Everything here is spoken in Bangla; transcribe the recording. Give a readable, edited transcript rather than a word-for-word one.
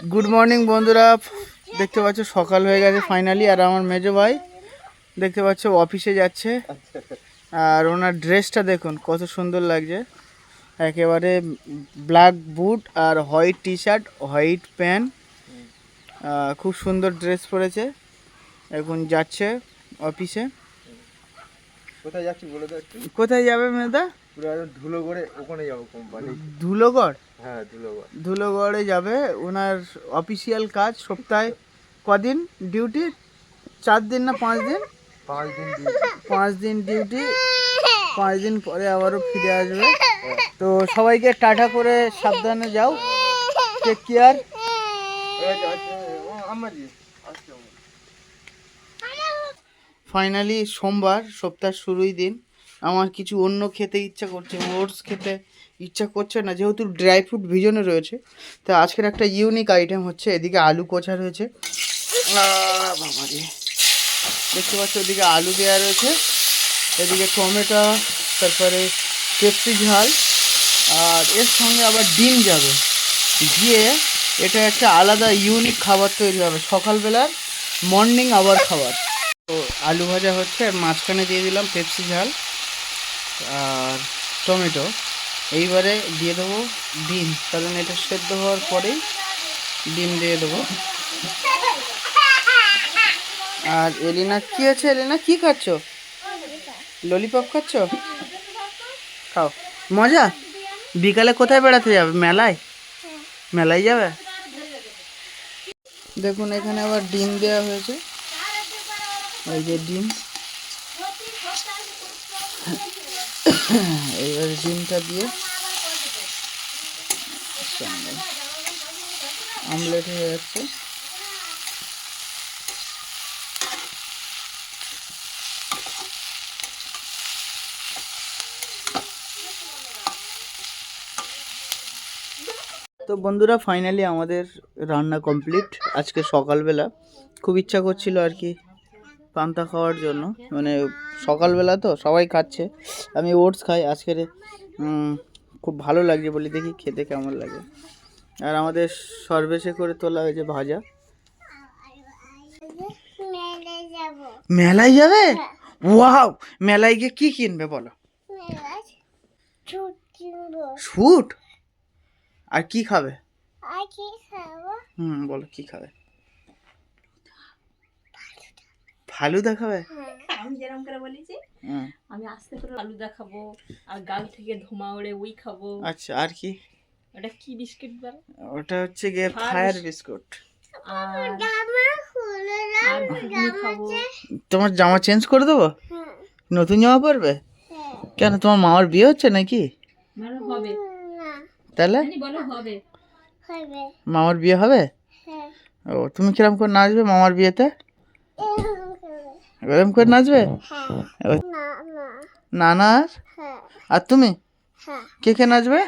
গুড মর্নিং বন্ধুরা, দেখতে পাচ্ছ সকাল হয়ে গেছে ফাইনালি। আর আমার মেজো ভাই দেখতে পাচ্ছ অফিসে যাচ্ছে। আর ওনার ড্রেসটা দেখুন কত সুন্দর লাগছে, একেবারে ব্ল্যাক বুট আর white T shirt, white pant, খুব সুন্দর ড্রেস পরেছে। এখন যাচ্ছে অফিসে। কোথায় যাচ্ছি বলে দাও একটু। কোথায় যাবে মেয়েদা? পুরো একদম ধুলোগড়ে, ওখানে যাবো কোম্পানি। ধুলোগড়? হ্যাঁ, ধুলোগড়। ধুলোগড়ে যাবে। ওনার অফিসিয়াল কাজ, সপ্তাহে কদিন ডিউটি? 4 দিন না 5 দিন? 5 দিন ডিউটি। 5 দিন ডিউটি, 5 দিন পরে আবারও ফিরে আসবে। তো সবাইকে টাটা করে সাবধানে যাও, টেক কেয়ার। ফাইনালি সোমবার, সপ্তাহ শুরুই দিন। আমার কিছু অন্য খেতে ইচ্ছা করছে, ওটস খেতে ইচ্ছা করছে না, যেহেতু ড্রাই ফ্রুট ভিজনে রয়েছে। তো আজকের একটা ইউনিক আইটেম হচ্ছে, এদিকে আলু কোচা রয়েছে, বাবারে দেখতে পাচ্ছ, ওদিকে আলু দেওয়া রয়েছে, এদিকে টমেটো, তারপরে পেপসি ঝাল, আর এর সঙ্গে আবার ডিম যাবে, গিয়ে এটা একটা আলাদা ইউনিক খাবার তৈরি হবে, সকালবেলার মর্নিং আবার খাবার। তো আলু ভাজা হচ্ছে, আর মাঝখানে দিয়ে দিলাম পেপসি ঝাল আর টমেটো। এইবারে দিয়ে দেবো ডিম, কারণ এটা সেদ্ধ হওয়ার পরেই ডিম দিয়ে দেবো। আর এলিনা কি আছে? এলিনা কি খাচ্ছ? ললিপপ খাচ্ছ? খাও, মজা। বিকালে কোথায় বেড়াতে যাবে? মেলায়? মেলায় যাবে? দেখুন এখানে আবার ডিম দেওয়া হয়েছে, এই যে ডিম। এইবারে ডিমটা দিয়ে আমলেট হয়ে যাচ্ছে। তো বন্ধুরা, ফাইনালি আমাদের রান্না কমপ্লিট। আজকে সকালবেলা খুব ইচ্ছা করছিল আর কি পান্তা খাওয়ার জন্য, মানে সকালবেলা তো সবাই খাচ্ছে, আমি ওটস খাই আজকের। খুব ভালো লাগছে, বলি দেখি খেতে কেমন লাগে। আর আমাদের সর্বেশে করে তোলা হয়েছে ভাজা। মেলায় যাবে? ওয়াও, মেলায় গিয়ে কি কিনবে বলো? শুট? আর কি খাবে? বলো কি খাবে? ফালুদা খাবে? আমি যেরকম করে বলেছি, আমি আস্তে করে ফালুদা খাবো, আর গাল থেকে ধোঁয়া ওড়ে ওই খাবো। আচ্ছা, আর কি? ওটা কি বিস্কিট বল? ওটা হচ্ছে গিয়ে ফায়ার বিস্কুট। আর ঘুগনি খাবো। তোমার জামা চেঞ্জ করে দেবো? নতুন জামা পরবে? কেন, তোমার মামার বিয়ে হচ্ছে নাকি? হবে। তাহলে বলো হবে। মামার বিয়ে হবে? ও, তুমি কিরম করে নাচবে মামার বিয়েতে? এরকম করে নাচবে? নানার? আর তুমি কে কে নাচবে?